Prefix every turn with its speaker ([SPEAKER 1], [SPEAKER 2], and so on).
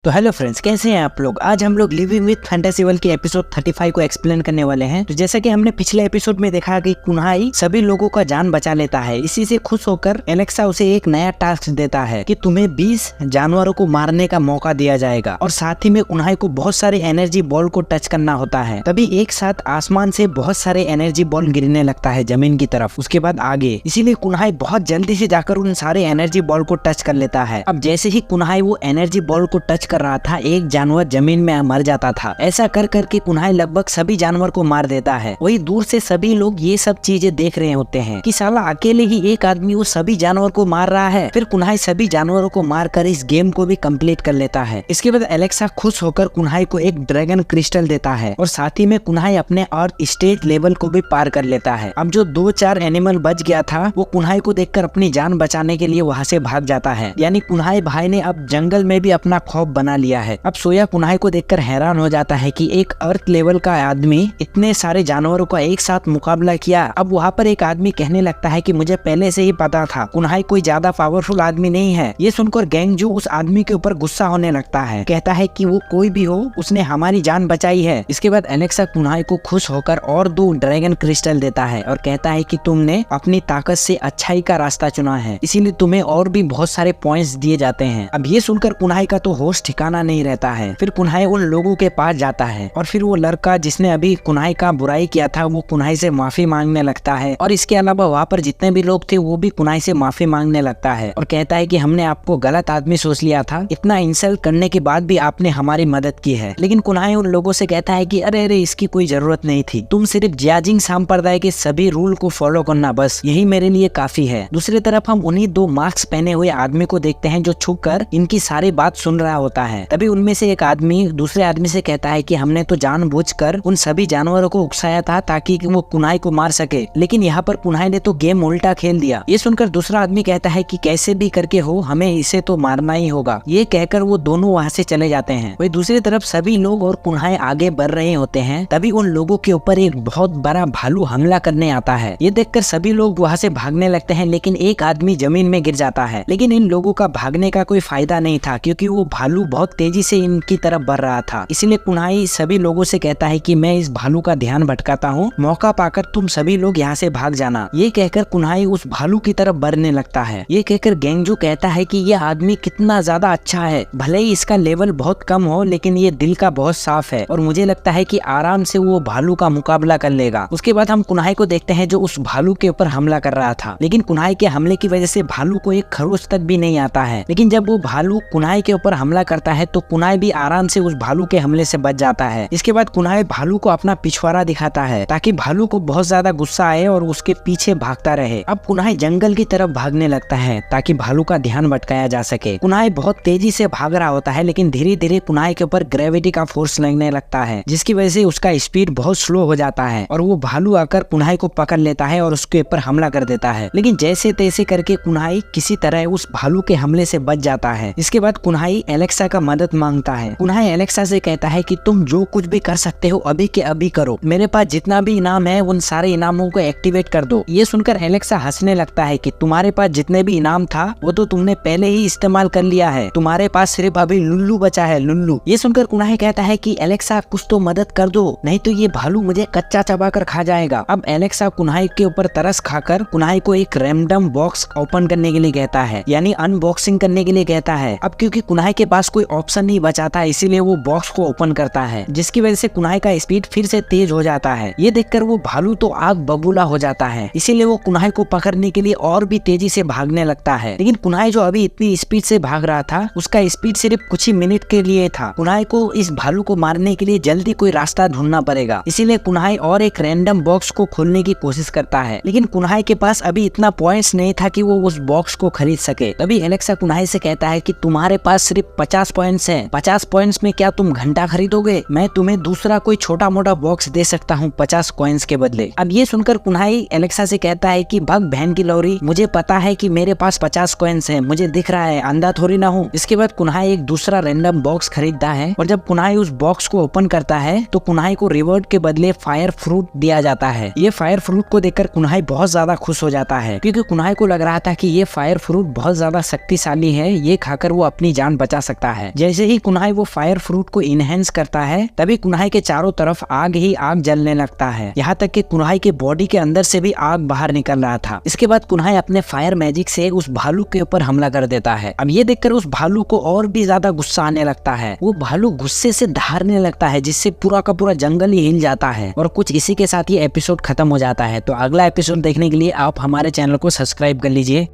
[SPEAKER 1] तो hello friends, कैसे हैं आप लोग। आज हम लोग लिविंग विद फैंटेसी वर्ल्ड के एपिसोड 35 को एक्सप्लेन करने वाले हैं। तो जैसा कि हमने पिछले एपिसोड में देखा कि कुन्हाई सभी लोगों का जान बचा लेता है। इसी से खुश होकर एलेक्सा उसे एक नया टास्क देता है कि तुम्हें 20 जानवरों को मारने का मौका दिया जाएगा और साथ ही में कुन्हाई को बहुत सारे एनर्जी बॉल को टच करना होता है। तभी एक साथ आसमान से बहुत सारे एनर्जी बॉल गिरने लगता है जमीन की तरफ, उसके बाद आगे। इसीलिए कुन्हाई बहुत जल्दी से जाकर उन सारे एनर्जी बॉल को टच कर लेता है। अब जैसे ही कुन्हाई वो एनर्जी बॉल को टच कर रहा था, एक जानवर जमीन में मर जाता था। ऐसा कर करके कुन्हाई लगभग सभी जानवर को मार देता है। वही दूर से सभी लोग ये सब चीजें देख रहे होते हैं कि साला अकेले ही एक आदमी वो सभी जानवर को मार रहा है। फिर कुन्हाई सभी जानवरों को मार कर इस गेम को भी कंप्लीट कर लेता है। इसके बाद एलेक्सा खुश होकर कुन्हाई को एक ड्रैगन क्रिस्टल देता है और साथ ही में कुन्हाई अपने अर्थ स्टेज लेवल को भी पार कर लेता है। अब जो 2-4 एनिमल बच गया था वो कुन्हाई को देखकर अपनी जान बचाने के लिए वहाँ से भाग जाता है। यानी कुन्हाई भाई ने अब जंगल में भी अपना खौफ बना लिया है। अब सोया कुन्हाई को देखकर हैरान हो जाता है कि एक अर्थ लेवल का आदमी इतने सारे जानवरों का एक साथ मुकाबला किया। अब वहाँ पर एक आदमी कहने लगता है कि मुझे पहले से ही पता था कुन्हाई कोई ज्यादा पावरफुल आदमी नहीं है। ये सुनकर गैंगजू उस आदमी के ऊपर गुस्सा होने लगता है, कहता है कि वो कोई भी हो, उसने हमारी जान बचाई है। इसके बाद एलेक्सा कुन्हाई को खुश होकर और 2 ड्रैगन क्रिस्टल देता है और कहता है कि तुमने अपनी ताकत से अच्छाई का रास्ता चुना है, इसीलिए तुम्हें और भी बहुत सारे पॉइंट्स दिए जाते हैं। अब ये सुनकर कुन्हाई का तो होश ठिकाना नहीं रहता है। फिर कुन्हाई उन लोगों के पास जाता है और फिर वो लड़का जिसने अभी कुन्हाई का बुराई किया था वो कुन्हाई से माफी मांगने लगता है। और इसके अलावा वहाँ पर जितने भी लोग थे वो भी कुन्हाई से माफी मांगने लगता है और कहता है कि हमने आपको गलत आदमी सोच लिया था, इतना इंसल्ट करने के बाद भी आपने हमारी मदद की है। लेकिन कुन्हाई उन लोगों से कहता है कि अरे इसकी कोई जरूरत नहीं थी, तुम सिर्फ जियाजिंग संप्रदाय के सभी रूल को फॉलो करना, बस यही मेरे लिए काफी है। दूसरी तरफ हम उन्हीं 2 मास्क पहने हुए आदमी को देखते हैं जो छुप कर इनकी सारी बात सुन रहा होता है। तभी उनमें से एक आदमी दूसरे आदमी से कहता है कि हमने तो जानबूझकर उन सभी जानवरों को उकसाया था ताकि वो कुन्हाई को मार सके, लेकिन यहाँ पर कुन्हाई ने तो गेम उल्टा खेल दिया। ये सुनकर दूसरा आदमी कहता है कि कैसे भी करके हो हमें इसे तो मारना ही होगा। ये कहकर वो दोनों वहाँ से चले जाते हैं। वही दूसरी तरफ सभी लोग और कुन्हाई आगे बढ़ रहे होते हैं। तभी उन लोगों के ऊपर एक बहुत बड़ा भालू हमला करने आता है। ये देखकर सभी लोग वहाँ से भागने लगते हैं, लेकिन एक आदमी जमीन में गिर जाता है। लेकिन इन लोगों का भागने का कोई फायदा नहीं था क्योंकि वो भालू बहुत तेजी से इनकी तरफ बढ़ रहा था। इसलिए कुन्हाई सभी लोगों से कहता है कि मैं इस भालू का ध्यान भटकाता हूँ, मौका पाकर तुम सभी लोग यहाँ से भाग जाना। ये कहकर कुन्हाई उस भालू की तरफ बढ़ने लगता है। ये कहकर गैंगजू कहता है कि ये आदमी कितना ज्यादा अच्छा है, भले ही इसका लेवल बहुत कम हो लेकिन ये दिल का बहुत साफ है और मुझे लगता है कि आराम से वो भालू का मुकाबला कर लेगा। उसके बाद हम कुन्हाई को देखते हैं जो उस भालू के ऊपर हमला कर रहा था, लेकिन कुन्हाई के हमले की वजह से भालू को एक खरोच तक भी नहीं आता है। लेकिन जब वो भालू कुन्हाई के ऊपर हमला करता है तो कुन्हाई भी आराम से उस भालू के हमले से बच जाता है। इसके बाद कुन्हाई भालू को अपना पिछवाड़ा दिखाता है ताकि भालू को बहुत ज्यादा गुस्सा आए और उसके पीछे भागता रहे। अब कुन्हाई जंगल की तरफ भागने लगता है ताकि भालू का ध्यान भटकाया जा सके। कुन्हाई बहुत तेजी से भाग रहा होता है, लेकिन धीरे धीरे कुन्हाई के ऊपर ग्रेविटी का फोर्स लगने लगता है जिसकी वजह से उसका स्पीड बहुत स्लो हो जाता है और वो भालू आकर कुन्हाई को पकड़ लेता है और उसके ऊपर हमला कर देता है। लेकिन जैसे तैसे करके कुन्हाई किसी तरह उस भालू के हमले से बच जाता है। इसके बाद कुन्हाई एलेक्सा का मदद मांगता है। कुन्हाई एलेक्सा से कहता है कि तुम जो कुछ भी कर सकते हो अभी के अभी करो, मेरे पास जितना भी इनाम है उन सारे इनामों को एक्टिवेट कर दो। ये सुनकर एलेक्सा हंसने लगता है कि तुम्हारे पास जितने भी इनाम था वो तो तुमने पहले ही इस्तेमाल कर लिया है, तुम्हारे पास सिर्फ अभी लुल्लू बचा है, लुल्लू। ये सुनकर कुन्हाई कहता है कि एलेक्सा कुछ तो मदद कर दो, नहीं तो ये भालू मुझे कच्चा चबा कर खा जाएगा। अब एलेक्सा कुन्हाई के ऊपर तरस खाकर कुन्हाई को एक रैंडम बॉक्स ओपन करने के लिए कहता है, यानी अनबॉक्सिंग करने के लिए कहता है। अब क्योंकि कुन्हाई के पास कोई ऑप्शन नहीं बचा था इसीलिए वो बॉक्स को ओपन करता है, जिसकी वजह से कुन्हाई का स्पीड फिर से तेज हो जाता है। ये देखकर वो भालू तो आग बबूला हो जाता है, इसीलिए वो कुन्हाई को पकड़ने के लिए और भी तेजी से भागने लगता है। लेकिन कुन्हाई जो अभी इतनी स्पीड से भाग रहा था उसका स्पीड सिर्फ कुछ ही मिनट के लिए था। कुन्हाई को इस भालू को मारने के लिए जल्दी कोई रास्ता ढूंढना पड़ेगा, इसीलिए कुन्हाई और एक रैंडम बॉक्स को खोलने की कोशिश करता है। लेकिन कुन्हाई के पास अभी इतना पॉइंट्स नहीं था कि वो उस बॉक्स को खरीद सके। तभी एलेक्सा कुन्हाई से कहता है कि तुम्हारे पास सिर्फ 50 पॉइंट्स हैं, 50 पॉइंट्स में क्या तुम घंटा खरीदोगे? मैं तुम्हें दूसरा कोई छोटा मोटा बॉक्स दे सकता हूँ 50 कॉइन्स के बदले। अब ये सुनकर कुन्हाई एलेक्सा से कहता है कि भग बहन की लौरी, मुझे पता है कि मेरे पास 50 कॉइन्स हैं, मुझे दिख रहा है, अंधा थोड़ी ना हूँ। इसके बाद कुन्हाई एक दूसरा रैंडम बॉक्स खरीदता है और जब कुन्हाई उस बॉक्स को ओपन करता है तो कुन्हाई को रिवॉर्ड के बदले फायर फ्रूट दिया जाता है। ये फायर फ्रूट को देखकर कुन्हाई बहुत ज्यादा खुश हो जाता है क्योंकि कुन्हाई को लग रहा था कि ये फायर फ्रूट बहुत ज्यादा शक्तिशाली है, ये खाकर वो अपनी जान बचा सकता लगता है। जैसे ही कुन्हाई वो फायर फ्रूट को इनहेंस करता है तभी कुन्हाई के चारों तरफ आग ही आग जलने लगता है, यहाँ तक कि कुन्हाई के बॉडी के अंदर से भी आग बाहर निकल रहा था। इसके बाद कुन्हाई अपने फायर मैजिक से उस भालू के ऊपर हमला कर देता है। अब ये देखकर उस भालू को और भी ज्यादा गुस्सा आने लगता है। वो भालू गुस्से से दहाड़ने लगता है जिससे पूरा का पूरा जंगल ही हिल जाता है और कुछ इसी के साथ ये एपिसोड खत्म हो जाता है। तो अगला एपिसोड देखने के लिए आप हमारे चैनल को सब्सक्राइब कर लीजिए।